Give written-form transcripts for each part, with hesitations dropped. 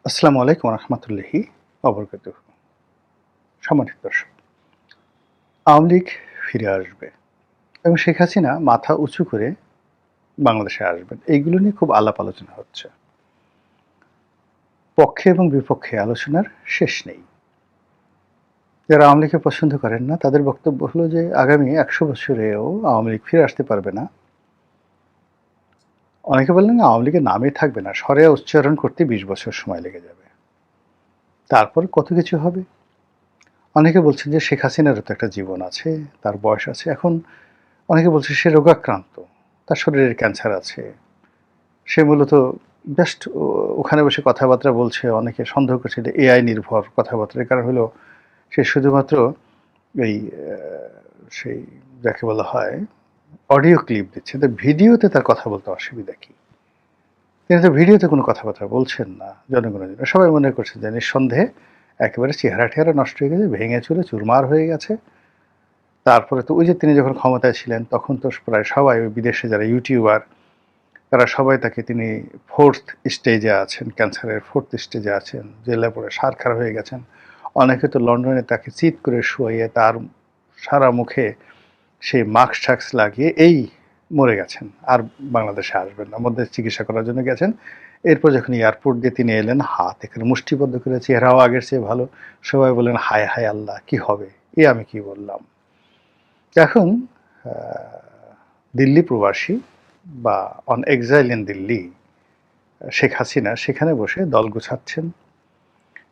আসসালামু আলাইকুম রহমতুল্লাহি অবরকাতুহ। সম্মানিত দর্শক, আওয়ামী লীগ ফিরে আসবে এবং শেখ হাসিনা মাথা উঁচু করে বাংলাদেশে আসবেন, এইগুলো নিয়ে খুব আলাপ আলোচনা হচ্ছে। পক্ষে এবং বিপক্ষে আলোচনার শেষ নেই। যারা আওয়ামী লীগকে পছন্দ করেন না তাদের বক্তব্য হলো যে আগামী 100 বছরেও আওয়ামী লীগ ফিরে আসতে পারবে না। অনেকে বললেন আওয়ামী লীগের নামে থাকবে না, সরে উচ্চারণ করতে 20 বছর সময় লেগে যাবে, তারপর কত কিছু হবে। অনেকে বলছেন যে শেখ হাসিনারও তো একটা জীবন আছে, তার বয়স আছে। এখন অনেকে বলছে সে রোগাক্রান্ত, তার শরীরের ক্যান্সার আছে, সে মূলত জাস্ট ওখানে বসে কথাবার্তা বলছে। অনেকে সন্দেহ করছে যে এআই নির্ভর কথাবার্তা। এর কারণ হলো সে শুধুমাত্র এই সেই যাকে বলা হয় অডিও ক্লিপ দিচ্ছে, তো ভিডিওতে তার কথা বলতে অসুবিধা কি? তিনি তো ভিডিওতে কোনো কথাবার্তা বলছেন না জনগণের জন্য। সবাই মনে করছে যে নিঃসন্দেহে একেবারে চেহারা টেহারা নষ্ট হয়ে গেছে, ভেঙে চুরে চুরমার হয়ে গেছে। তারপরে তো ওই যে তিনি যখন ক্ষমতায় ছিলেন তখন তো প্রায় সবাই ওই বিদেশে যারা ইউটিউবার তারা সবাই তাকে, তিনি 4th স্টেজে আছেন, ক্যান্সারের 4th স্টেজে আছেন, জেলে পড়ে সারখার হয়ে গেছেন। অনেকে তো লন্ডনে তাকে চিৎ করে শুয়াইয়ে তার সারা মুখে সেই মাস্ক টাক্স লাগিয়ে এই মরে গেছেন, আর বাংলাদেশে আসবেন না, মধ্যে চিকিৎসা করার জন্য গেছেন। এরপর যখন এয়ারপোর্ট দিয়ে তিনি এলেন, হাত এখানে মুষ্টিবদ্ধ করে, চেহারাও আগের চেয়ে ভালো। সবাই বলেন হায় হায় আল্লাহ কি হবে, এ আমি কি বললাম। এখন দিল্লি প্রবাসী বা on exile in Delhi Sheikh Hasina সেখানে বসে দল গোছাচ্ছেন,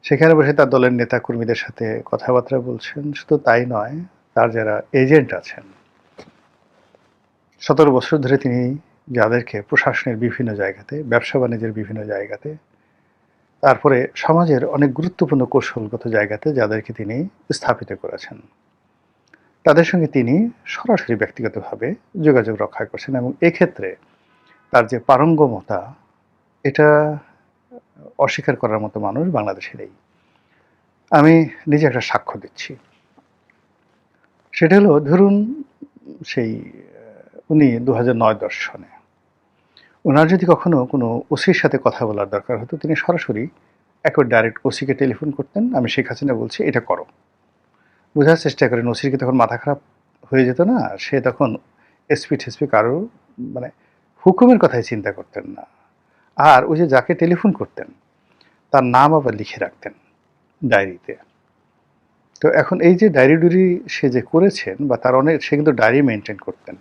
সেখানে বসে তার দলের নেতা কর্মীদের সাথে কথাবার্তা বলছেন। শুধু তাই নয়, তার যারা এজেন্ট আছেন, 17 বছর ধরে তিনি যাদেরকে প্রশাসনের বিভিন্ন জায়গাতে, ব্যবসা বাণিজ্যের বিভিন্ন জায়গাতে, তারপরে সমাজের অনেক গুরুত্বপূর্ণ কৌশলগত জায়গাতে যাদেরকে তিনি স্থাপিত করেছেন, তাদের সঙ্গে তিনি সরাসরি ব্যক্তিগতভাবে যোগাযোগ রক্ষা করছেন। এবং এক্ষেত্রে তার যে পারঙ্গমতা, এটা অস্বীকার করার মতো মানুষ বাংলাদেশে নেই। আমি নিজে একটা সাক্ষ্য দিচ্ছি। সেটা হলো, ধরুন সেই উনি 2009-10 সনে ওনার যদি কখনো কোনো ওসির সাথে কথা বলার দরকার হতো, তিনি সরাসরি একবার ডাইরেক্ট ওসিকে টেলিফোন করতেন, আমি শেখ হাসিনা বলছি এটা করো। বোঝার চেষ্টা করেন, ওসির কি তখন মাথা খারাপ হয়ে যেত না? সে তখন এসপি ঠেসপি কারো মানে হুকুমের কথাই চিন্তা করতেন না। আর ওই যে যাকে টেলিফোন করতেন তার নাম আবার লিখে রাখতেন ডায়েরিতে। তো এখন এই যে ডায়েরি ডুরি সে যে করেছেন, বা তার অনেক, সে কিন্তু ডায়েরি মেনটেন করতেন।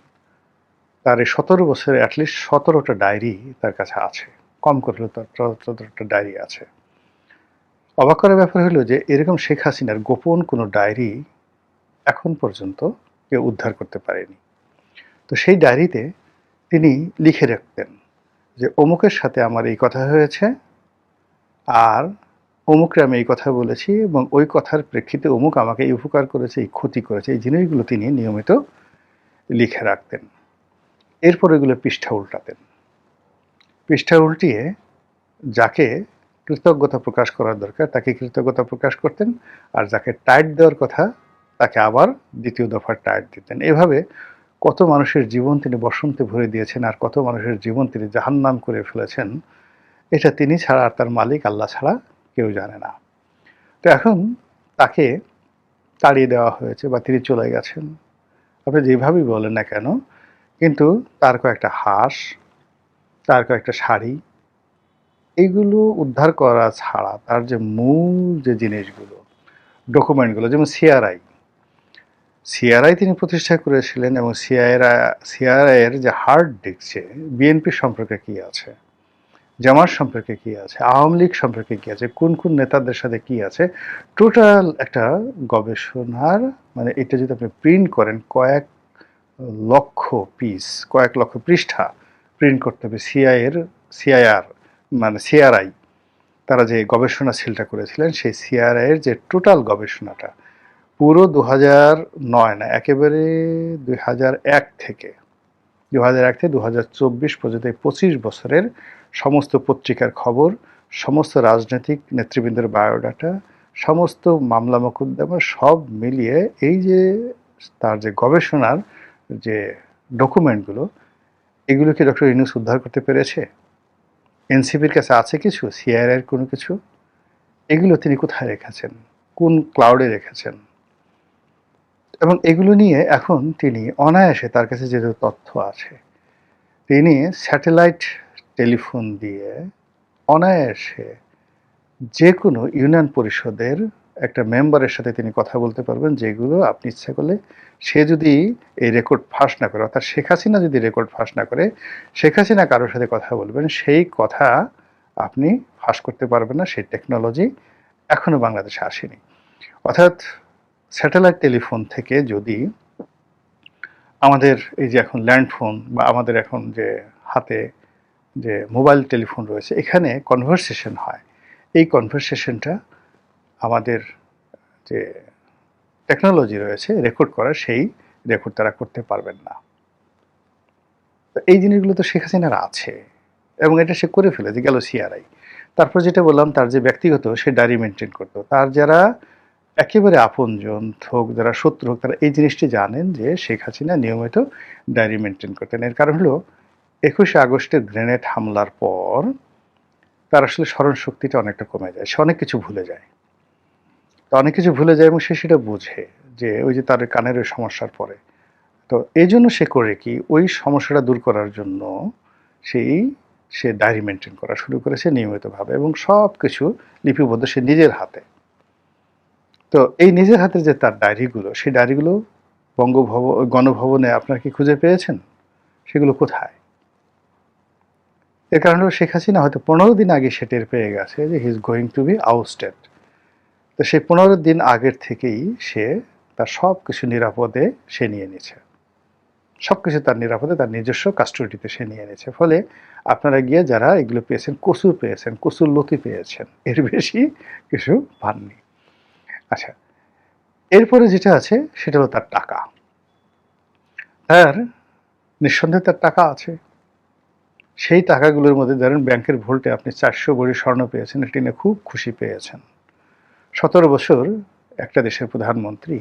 তার এই 17 বছরে অ্যাটলিস্ট 17টা ডায়েরি তার কাছে আছে, কম করলেও তার 17টা ডায়েরি আছে। অবাক করার ব্যাপার হলো যে এরকম শেখ হাসিনার গোপন কোনো ডায়েরি এখন পর্যন্ত কেউ উদ্ধার করতে পারেনি। তো সেই ডায়েরিতে তিনি লিখে রাখতেন যে অমুকের সাথে আমার এই কথা হয়েছে, আর অমুককে আমি এই কথা বলেছি, এবং ওই কথার প্রেক্ষিতে অমুক আমাকে এই উপকার করেছে, এই ক্ষতি করেছে, এই জিনিসগুলো তিনি নিয়মিত লিখে রাখতেন। এরপর এগুলো পৃষ্ঠা উল্টাতেন। পৃষ্ঠা উল্টিয়ে যাকে কৃতজ্ঞতা প্রকাশ করার দরকার তাকে কৃতজ্ঞতা প্রকাশ করতেন, আর যাকে টাইট দেওয়ার কথা তাকে আবার দ্বিতীয় দফার টাইট দিতেন। এভাবে কত মানুষের জীবন তিনি বসন্তে ভরে দিয়েছেন, আর কত মানুষের জীবন তিনি জাহান্নাম করে ফেলেছেন, এটা তিনি ছাড়া আর তার মালিক আল্লাহ ছাড়া কেউ জানে না। তো এখন তাকে তাড়িয়ে দেওয়া হয়েছে বা তিনি চলে গেছেন, আপনি যেভাবেই বলেন না কেন, কিন্তু তার কয়েকটা হাঁস, তার কয়েকটা শাড়ি, এইগুলো উদ্ধার করা ছাড়া তার যে মূল যে জিনিসগুলো, ডকুমেন্টগুলো, যেমন সিআরআই তিনি প্রতিষ্ঠা করেছিলেন, এবং সিআরআই এর যে হার্ড ডিস্কে বিএনপি সম্পর্কে কি আছে, জামাত সম্পর্কে কি আছে, আওয়ামী লীগ সম্পর্কে কি আছে, কোন কোন নেতাদের সাথে কি আছে, টোটাল একটা গবেষণার, মানে এটা যদি আপনি প্রিন্ট করেন, কয়েক লক্ষ পিস, কয়েক লক্ষ পৃষ্ঠা প্রিন্ট করতে হবে। সিআইআর মানে সিআরআই, তারা যে গবেষণা সেলটা করেছিলেন, সেই সিআরআই এর যে টোটাল গবেষণাটা পুরো 2009 না, একেবারে 2001 থেকে 2024 পর্যন্ত এই 25 বছরের সমস্ত পত্রিকার খবর, সমস্ত রাজনৈতিক নেতৃবৃন্দের বায়োডাটা, সমস্ত মামলা মোকদ্দমা সব মিলিয়ে এই যে তার যে গবেষণার যে ডকুমেন্টগুলো, এগুলো কি ডক্টর ইউনূস উদ্ধার করতে পেরেছে? এনসিপির কাছে আছে কিছু, সিআইআর এর কোনো কিছু? এগুলো তিনি কোথায় রেখেছেন, কোন ক্লাউডে রেখেছেন, এবং এগুলো নিয়ে এখন তিনি অনায়াসে, তার কাছে যেহেতু তথ্য আছে, তিনি স্যাটেলাইট টেলিফোন দিয়ে অনায়াসে যে কোনো ইউনিয়ন পরিষদের একটা মেম্বারের সাথে তিনি কথা বলতে পারবেন, যেগুলো আপনি ইচ্ছা করলে, সে যদি এই রেকর্ড ফাঁস না করে, অর্থাৎ শেখ হাসিনা যদি রেকর্ড ফাঁস না করে, শেখ হাসিনা কারোর সাথে কথা বলবেন, সেই কথা আপনি ফাঁস করতে পারবেন না। সেই টেকনোলজি এখনো বাংলাদেশে আসেনি। অর্থাৎ স্যাটেলাইট টেলিফোন থেকে যদি আমাদের এই যে এখন ল্যান্ডফোন বা আমাদের এখন যে হাতে যে মোবাইল টেলিফোন রয়েছে, এখানে কনভারসেশন হয়, এই কনভারসেশনটা আমাদের যে টেকনোলজি রয়েছে রেকর্ড করার, সেই রেকর্ড তারা করতে পারবেন না। তো এই জিনিসগুলো তো শেখ হাসিনার আছে, এবং এটা সে করে ফেলেছে, গেল সিআরআই। তারপর যেটা বললাম, তার যে ব্যক্তিগত, সে ডায়েরি মেনটেন করতো। তার যারা একেবারে আপনজন হোক, যারা শত্রু হোক, তারা এই জিনিসটি জানেন যে শেখ হাসিনা নিয়মিত ডায়েরি মেনটেন করতেন। এর কারণ হলো 21শে আগস্টের গ্রেনেড হামলার পর তার আসলে স্মরণ শক্তিটা অনেকটা কমে যায়, সে অনেক কিছু ভুলে যায়। তো অনেক কিছু ভুলে যায় এবং সে সেটা বুঝে যে ওই যে তার কানের ওই সমস্যার পরে। তো এই জন্য সে করে কি, ওই সমস্যাটা দূর করার জন্য সেই সে ডায়েরি মেনটেন করা শুরু করেছে নিয়মিতভাবে, এবং সব কিছু লিপিবদ্ধ সে নিজের হাতে। তো এই নিজের হাতে যে তার ডায়েরিগুলো, সেই ডায়েরিগুলো গণভবনে আপনার কি খুঁজে পেয়েছেন? সেগুলো কোথায়? এর কারণে শেখ হাসিনা হয়তো 15 দিন আগে সে টের পেয়ে গেছে যে he is going to be ousted. তো সেই 15 দিন আগের থেকেই সে তার সব কিছু নিরাপদে সে নিয়ে নিয়েছে, সব কিছু তার নিরাপদে, তার নিজস্ব কাস্টডিতে সে নিয়ে নিয়েছে। ফলে আপনারা গিয়ে যারা এগুলো পেয়েছেন, কসুর পেয়েছেন, কসুর লতি পেয়েছেন, এর বেশি কিছু পাননি। আচ্ছা, এরপরে যেটা আছে সেটা হলো তার টাকা। তার নিঃসন্দেহে তার টাকা আছে। সেই টাকাগুলোর মধ্যে ধরেন ব্যাংকের ভোল্টে আপনি 400 ভরি স্বর্ণ পেয়েছেন, এটি নিয়ে খুব খুশি পেয়েছেন। 17 বছর একটা দেশের প্রধানমন্ত্রী,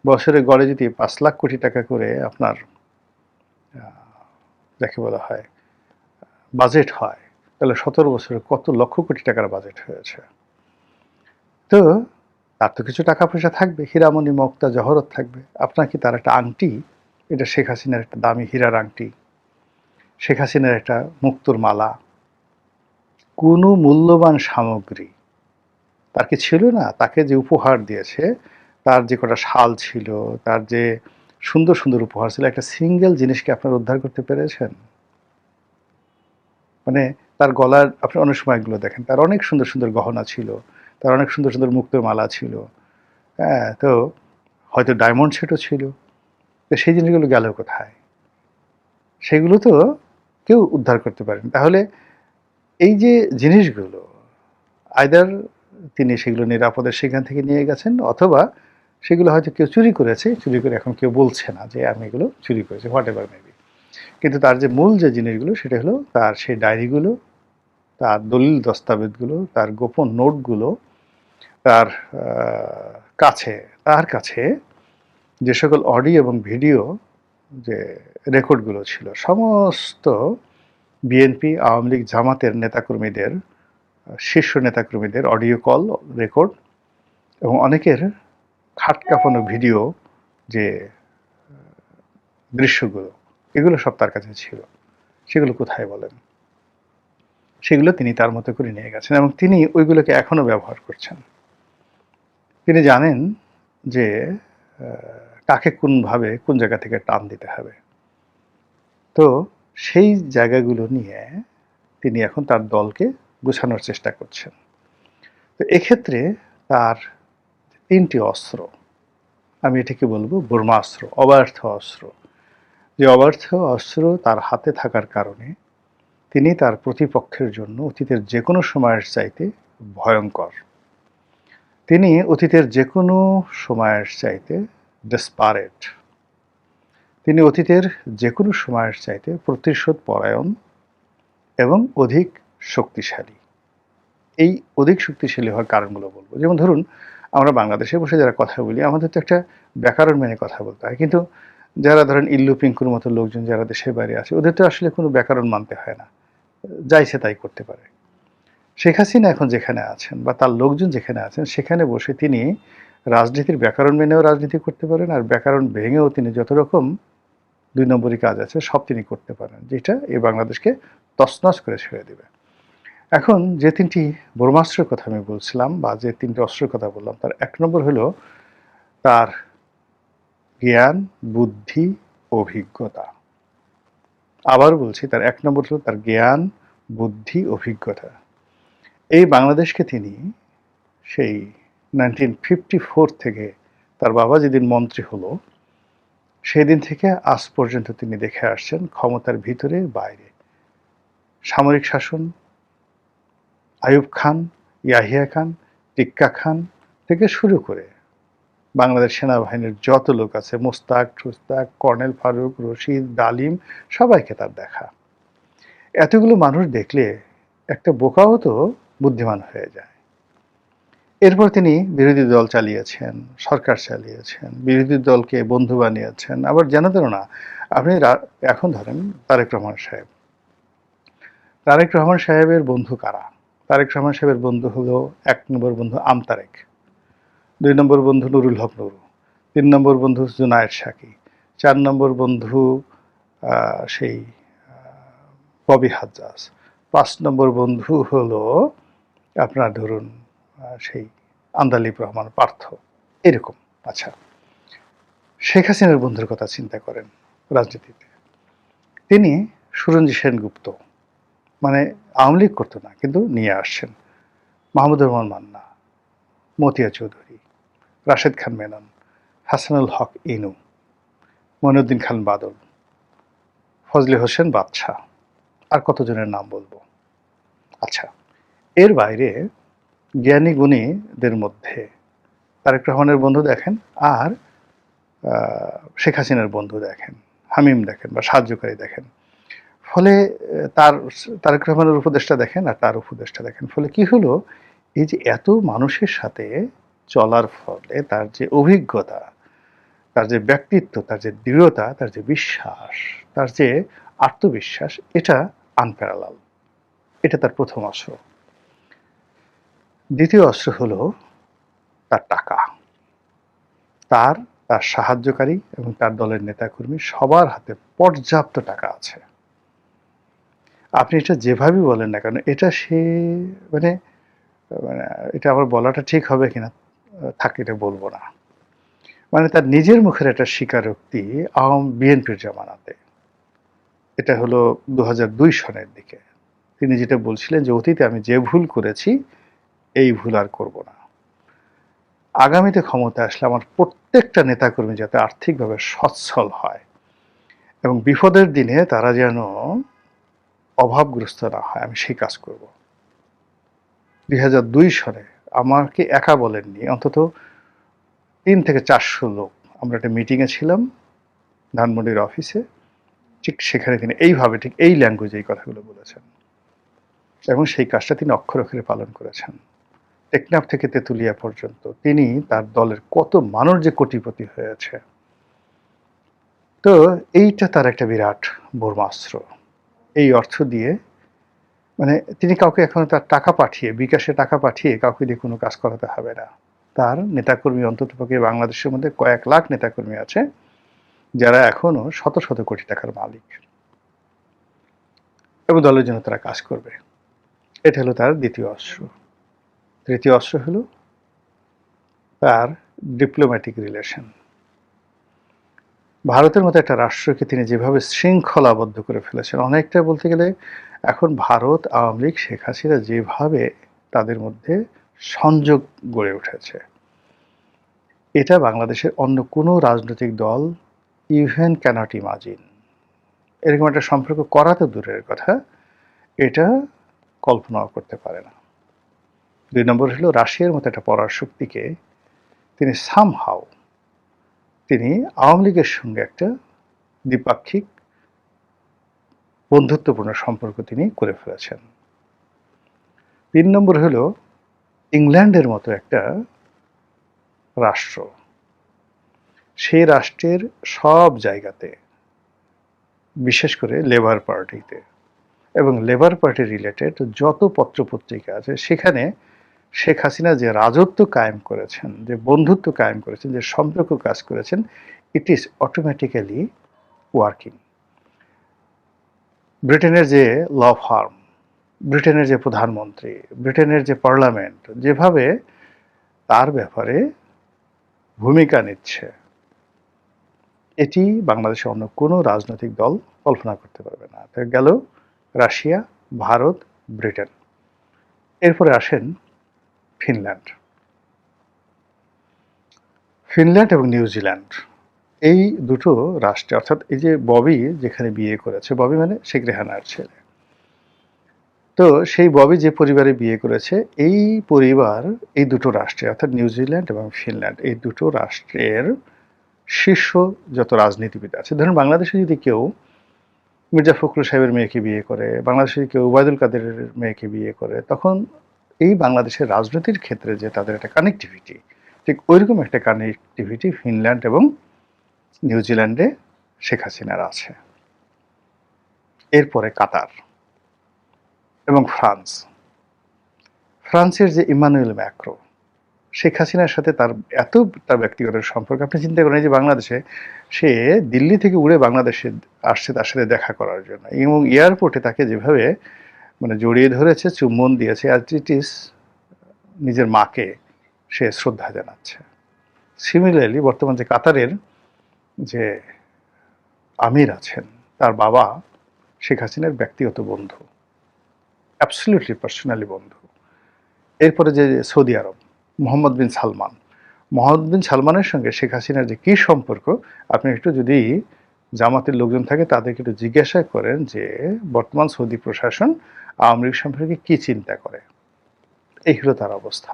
বছরে গড়ে যদি 5 লাখ কোটি টাকা করে আপনার যাকে বলা হয় বাজেট হয়, তাহলে 17 বছরে কত লক্ষ কোটি টাকার বাজেট হয়েছে। তো তার তো কিছু টাকা পয়সা থাকবে, হীরামণি মুক্তা জহরত থাকবে। আপনার কি তার একটা আংটি, এটা শেখ হাসিনার একটা দামি হীরার আংটি, শেখ হাসিনার একটা মুক্তোর মালা, কোনো মূল্যবান সামগ্রী তার কি ছিল না? তাকে যে উপহার দিয়েছে, তার যে কটা শাল ছিল, তার যে সুন্দর সুন্দর উপহার ছিল, একটা সিঙ্গেল জিনিসকে আপনারা উদ্ধার করতে পেরেছেন? মানে তার গলার, আপনি অনেক সময় এগুলো দেখেন, তার অনেক সুন্দর সুন্দর গহনা ছিল, তার অনেক সুন্দর সুন্দর মুক্তোর মালা ছিল, হ্যাঁ, তো হয়তো ডায়মন্ড সেটও ছিল। তো সেই জিনিসগুলো গেল কোথায়? সেগুলো তো কেউ উদ্ধার করতে পারেন। তাহলে এই যে জিনিসগুলো, আইদার তিনি সেগুলো নিরাপদে সেখান থেকে নিয়ে গেছেন, অথবা সেগুলো হয়তো কেউ চুরি করেছে, চুরি করে এখন কেউ বলছে না যে আমি এগুলো চুরি করেছি, হোয়াট এভার মেবি। কিন্তু তার যে মূল যে জিনিসগুলো, সেটা হলো তার সেই ডায়েরিগুলো, তার দলিল দস্তাবেজগুলো, তার গোপন নোটগুলো, তার কাছে, তার কাছে যে সকল অডিও এবং ভিডিও যে রেকর্ডগুলো ছিল, সমস্ত বিএনপি, আওয়ামী লীগ, জামাতের নেতাকর্মীদের, শীর্ষ নেতাকর্মীদের অডিও কল রেকর্ড, এবং অনেকের খাট কাঁপানো ভিডিও যে দৃশ্যগুলো, এগুলো সব তার কাছে ছিল। সেগুলো কোথায় বলেন? সেগুলো তিনি তার মতো করে নিয়ে গেছেন, এবং তিনি ওইগুলোকে এখনো ব্যবহার করছেন। তিনি জানেন যে কাকে কোনভাবে কোন জায়গা থেকে টান দিতে হবে। তো সেই জায়গাগুলো নিয়ে তিনি এখন তার দলকে গুছানোর চেষ্টা করছেন। তো এক্ষেত্রে তার 3টি অস্ত্র, আমি এটাকে বলবো ব্রহ্মাস্ত্র, অব্যর্থ অস্ত্র। যে অব্যর্থ অস্ত্র তার হাতে থাকার কারণে তিনি তার প্রতিপক্ষের জন্য অতীতের যে কোনো সময়ের চাইতে ভয়ঙ্কর। তিনি অতীতের যে কোনো সময়ের চাইতে ডেসপারেট। তিনি অতীতের যে কোনো সময়ের চাইতে প্রতিশোধ পরায়ণ এবং অধিক শক্তিশালী। এই অধিক শক্তিশালী হওয়ার কারণগুলো বলবো। যেমন ধরুন, আমরা বাংলাদেশে বসে যারা কথা বলি, আমাদের তো একটা ব্যাকরণ মেনে কথা বলতে হয়, কিন্তু যারা ধরেন ইল্লু পিঙ্কুর মতো লোকজন যারা দেশের বাইরে আছে, ওদের তো আসলে কোনো ব্যাকরণ মানতে হয় না, যা ইচ্ছে তাই করতে পারে। শেখ হাসিনা এখন যেখানে আছেন বা তার লোকজন যেখানে আছেন সেখানে বসে তিনি রাজনীতির ব্যাকরণ মেনেও রাজনীতি করতে পারেন, আর ব্যাকরণ ভেঙেও তিনি যত রকম ২ নম্বরী কাজ আছে সব তিনি করতে পারেন, যেটা এই বাংলাদেশকে তছনছ করে ছেড়ে দেবে। এখন যে ৩টি ব্রহ্মাস্ত্রের কথা আমি বলছিলাম বা যে ৩টি অস্ত্রের কথা বললাম, তার ১ নম্বর হলো তার জ্ঞান, বুদ্ধি, অভিজ্ঞতা। আবার বলছি, তার ১ নম্বর হলো তার জ্ঞান, বুদ্ধি, অভিজ্ঞতা। এই বাংলাদেশকে তিনি সেই 1954 থেকে তার বাবা যেদিন মন্ত্রী হলো সেদিন থেকে আজ পর্যন্ত তিনি দেখে আসছেন ক্ষমতার ভিতরে বাইরে। সামরিক শাসন, আইয়ুব খান, ইয়াহিয়া খান, টিক্কা খান থেকে শুরু করে বাংলাদেশ সেনাবাহিনীর যত লোক আছে, মোস্তাক, ঠোস্তাক, কর্নেল ফারুক, রশিদ, ডালিম, সবাইকে তার দেখা। এতগুলো মানুষ দেখলে একটা বোকাও তো বুদ্ধিমান হয়ে যায়। এরপর তিনি বিরোধী দল চালিয়েছেন, সরকার চালিয়েছেন, বিরোধী দলকে বন্ধু বানিয়েছেন। আবার যেন তেন না, আপনি এখন ধরেন তারেক রহমান সাহেব। তারেক রহমান সাহেবের বন্ধু কারা? তারেক রহমান সাহেবের বন্ধু হলো ১ নম্বর বন্ধু আমতারেক, ২ নম্বর বন্ধু নুরুল হক নুরু, ৩ নম্বর বন্ধু জুনায়েদ সাকি, ৪ নম্বর বন্ধু সেই ববি হাজ্জাজ, ৫ নম্বর বন্ধু হলো আপনার ধরুন সেই আন্দালিব রহমান পার্থ, এরকম। আচ্ছা, শেখ হাসিনার বন্ধুর কথা চিন্তা করেন রাজনীতিতে। তিনি সুরঞ্জি সেনগুপ্ত, মানে আওয়ামী লীগ করতো না কিন্তু নিয়ে আসছেন, মাহমুদুর রহমান মান্না, মতিয়া চৌধুরী, রাশেদ খান মেনন, হাসানুল হক ইনু, মঈনুদ্দিন খান বাদল, ফজলে হোসেন বাদশাহ, আর কতজনের নাম বলবো। আচ্ছা, এর বাইরে জ্ঞানী গুণীদের মধ্যে তারেক রহমানের বন্ধু দেখেন, আর শেখ হাসিনার বন্ধু দেখেন, হামিম দেখেন বা সাহায্যকারী দেখেন। ফলে তারেক রহমানের উপদেষ্টা দেখেন আর তার উপদেষ্টা দেখেন। ফলে কি হলো, এই যে এত মানুষের সাথে চলার ফলে তার যে অভিজ্ঞতা, তার যে ব্যক্তিত্ব, তার যে দৃঢ়তা, তার যে বিশ্বাস, তার যে আত্মবিশ্বাস, এটা আনপ্যারালাল। এটা তার প্রথম অস্ত্র। দ্বিতীয় অস্ত্র হলো তার টাকা। তার সাহায্যকারী এবং তার দলের নেতাকর্মী সবার হাতে পর্যাপ্ত টাকা আছে। আপনি এটা যেভাবেই বলেন না কেন, এটা সে মানে মানে এটা আবার বলাটা ঠিক হবে কিনা থাক, এটা বলবো না। মানে তার নিজের মুখের একটা স্বীকারোক্তি বিএনপির জামানাতে, এটা হলো ২০০২ সনের দিকে। তিনি যেটা বলছিলেন যে অতীতে আমি যে ভুল করেছি এই ভুল আর করব না। আগামীতে ক্ষমতায় আসলে আমার প্রত্যেকটা নেতাকর্মী যাতে আর্থিকভাবে সচ্ছল হয় এবং বিপদের দিনে তারা যেন অভাবগ্রস্ত না হয়, আমি সেই কাজ করব। ২০০২ সনে আমাকে একা বলেননি, অন্তত ৩ থেকে ৪০০ লোক আমরা একটা মিটিংয়ে ছিলাম ধানমন্ডির অফিসে, ঠিক সেখানে তিনি এইভাবে ঠিক এই ল্যাঙ্গুয়েজে এই কথাগুলো বলেছেন এবং সেই কাজটা তিনি অক্ষরে অক্ষরে পালন করেছেন। টেকনাফ থেকে তেঁতুলিয়া পর্যন্ত তিনি তার দলের কত মানুষ যে কোটিপতি হয়েছে। তো এইটা তার একটা বিরাট ব্রহ্মাস্ত্র। এই অর্থ দিয়ে মানে তিনি কাউকে এখন তার টাকা পাঠিয়ে, বিকাশে টাকা পাঠিয়ে কাউকে দিয়ে কোনো কাজ করাতে হবে না। তার নেতাকর্মী অন্ততপক্ষে বাংলাদেশের মধ্যে কয়েক লাখ নেতাকর্মী আছে যারা এখনো শত শত কোটি টাকার মালিক এবং দলের জন্য তারা কাজ করবে। এটা হলো তার দ্বিতীয় অস্ত্র। তৃতীয় অস্ত্র হলো তার ডিপ্লোম্যাটিক রিলেশন। ভারতের মতো একটা রাষ্ট্রকে তিনি যেভাবে শৃঙ্খলাবদ্ধ করে ফেলেছেন, অনেকটা বলতে গেলে এখন ভারত, আওয়ামী লীগ, শেখ হাসিনা যেভাবে তাদের মধ্যে সংযোগ গড়ে উঠেছে, এটা বাংলাদেশের অন্য কোনো রাজনৈতিক দল ইভেন ক্যানট ইমাজিন। এরকম একটা সম্পর্ক করা তো দূরের কথা, এটা কল্পনাও করতে পারে না। ২ নম্বর হলো রাশিয়ার মতো একটা পরাশক্তিকে তিনি সামহাও তিনি আওয়ামী লীগের সঙ্গে একটা দ্বিপাক্ষিক বন্ধুত্বপূর্ণ সম্পর্ক তিনি করে ফেলেছেন। ৩ নম্বর হলো ইংল্যান্ডের মতো একটা রাষ্ট্র, সেই রাষ্ট্রের সব জায়গাতে, বিশেষ করে লেবার পার্টিতে এবং লেবার পার্টি রিলেটেড যত পত্রপত্রিকা আছে, সেখানে শেখ হাসিনা যে রাজত্ব কায়েম করেছেন, যে বন্ধুত্ব কায়েম করেছেন, যে সম্পর্ক কাজ করেছেন, ইট ইজ অটোমেটিক্যালি ওয়ার্কিং। ব্রিটেনের যে ল ফার্ম, ব্রিটেনের যে প্রধানমন্ত্রী, ব্রিটেনের যে পার্লামেন্ট যেভাবে তার ব্যাপারে ভূমিকা নিচ্ছে, এটি বাংলাদেশে অন্য কোনো রাজনৈতিক দল কল্পনা করতে পারবে না। গেল রাশিয়া, ভারত, ব্রিটেন। এরপরে আসেন ফিনল্যান্ড। ফিনল্যান্ড এবং নিউজিল্যান্ড, এই দুটো রাষ্ট্রে, অর্থাৎ এই যে ববি যেখানে বিয়ে করেছে, ববি মানে শেখ রেহানার ছেলে, তো সেই ববি যে পরিবারে বিয়ে করেছে, এই পরিবার এই দুটো রাষ্ট্রে অর্থাৎ নিউজিল্যান্ড এবং ফিনল্যান্ড, এই দুটো রাষ্ট্রের শীর্ষ যত রাজনীতিবিদ আছে, ধরুন বাংলাদেশে যদি কেউ মির্জা ফখরুল সাহেবের মেয়েকে বিয়ে করে, বাংলাদেশে কেউ ওবায়দুল কাদেরের মেয়েকে বিয়ে করে, তখন এই বাংলাদেশের রাজনীতির ক্ষেত্রে যে তাদের একটা কানেক্টিভিটি, ঠিক ওইরকম একটা কানেক্টিভিটি ফিনল্যান্ড এবং নিউজিল্যান্ডে শেখ হাসিনার আছে। এরপরে কাতার এবং ফ্রান্স। ফ্রান্সের যে ইমানুয়েল ম্যাক্রো, শেখ হাসিনার সাথে তার এতটা ব্যক্তিগত সম্পর্ক, আপনি চিন্তা করেন যে বাংলাদেশে সে দিল্লি থেকে উড়ে বাংলাদেশে আসছে তার সাথে দেখা করার জন্য, এবং এয়ারপোর্টে তাকে যেভাবে মানে জড়িয়ে ধরেছে, চুম্বন দিয়েছে, অ্যাজ ইট ইজ নিজের মাকে সে শ্রদ্ধা জানাচ্ছে। সিমিলারলি বর্তমান যে কাতারের যে আমির আছেন, তার বাবা শেখ হাসিনার ব্যক্তিগত বন্ধু, অ্যাবসলিউটলি পার্সোনালি বন্ধু। এরপরে যে সৌদি আরব, মোহাম্মদ বিন সালমান, মোহাম্মদ বিন সালমানের সঙ্গে শেখ হাসিনার যে কী সম্পর্ক, আপনি একটু যদি জামাতের লোকজন থাকে তাদেরকে একটু জিজ্ঞাসা করেন যে বর্তমান সৌদি প্রশাসন আওয়ামী লীগ সম্পর্কে কী চিন্তা করে। এই হলো তার অবস্থা।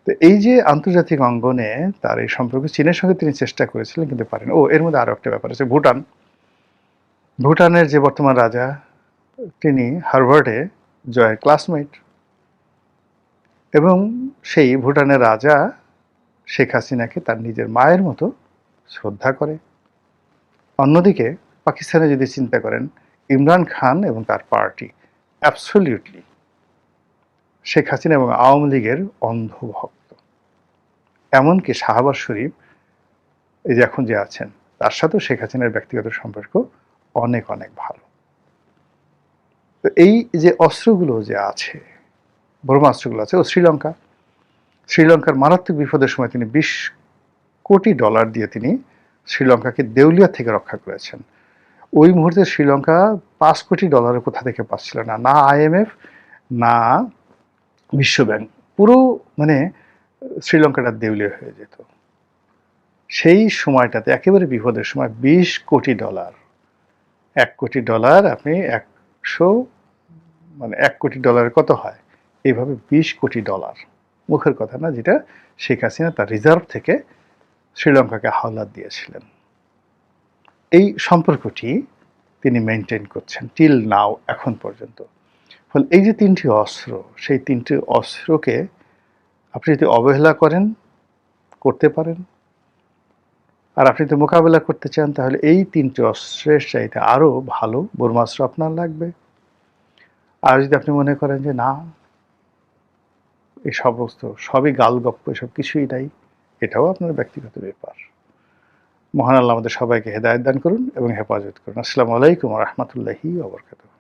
তো এই যে আন্তর্জাতিক অঙ্গনে তার এই সম্পর্ক, চীনের সঙ্গে তিনি চেষ্টা করেছিলেন কিন্তু পারেন। এর মধ্যে আরও একটা ব্যাপার আছে, ভুটান। ভুটানের যে বর্তমান রাজা, তিনি হার্ভার্ডে জয়ের ক্লাসমেট, এবং সেই ভুটানের রাজা শেখ হাসিনাকে তার নিজের মায়ের মতো শ্রদ্ধা করে। অন্যদিকে পাকিস্তানে যদি চিন্তা করেন, ইমরান খান এবং তার পার্টি অ্যাবসলিউটলি শেখ হাসিনা এবং আওয়ামী লীগের অন্ধভক্ত। এমনকি শাহবাজ শরীফ, এই যে এখন যে আছেন, তার সাথেও শেখ হাসিনার ব্যক্তিগত সম্পর্ক অনেক অনেক ভালো। তো এই যে অস্ত্রগুলো যে আছে, ব্রহ্মাস্ত্রগুলো আছে, ও শ্রীলঙ্কার মারাত্মক বিপদের সময় তিনি $20 কোটি দিয়ে তিনি শ্রীলঙ্কাকে দেউলিয়া থেকে রক্ষা করেছেন। ওই মুহূর্তে শ্রীলঙ্কা $5 কোটি কোথা থেকে পাচ্ছিল না, না IMF না বিশ্বব্যাংক, পুরো মানে শ্রীলঙ্কাটা দেউলিয়া হয়ে যেত। সেই সময়টাতে একেবারে বিপদের সময় $20 কোটি, $1 কোটি, আপনি 1 কোটি কত হয়, এইভাবে $20 কোটি, মুখের কথা না, যেটা শেখ হাসিনা তার রিজার্ভ থেকে শ্রীলঙ্কাকে হাওলাত দিয়েছিলেন। এই সম্পর্কটি তিনি মেনটেন করছেন টিল নাও, এখন পর্যন্ত। ফলে এই যে 3টি অস্ত্র, সেই 3টি অস্ত্রকে আপনি যদি অবহেলা করতে পারেন, আর আপনি যদি মোকাবেলা করতে চান, তাহলে এই 3টি অস্ত্রের চাইতে আরও ভালো ব্রহ্মাস্ত্র আপনার লাগবে। আর যদি আপনি মনে করেন যে না, এই সমস্ত সবই গালগপ্প, এসব কিছুই নাই, এটাও আপনার ব্যক্তিগত ব্যাপার। মহান আল্লাহ আমাদের সবাইকে হেদায়েত দান করুন এবং হেফাজত করুন। আসসালামু আলাইকুম ওয়া রাহমাতুল্লাহি ওয়া বারাকাতুহু।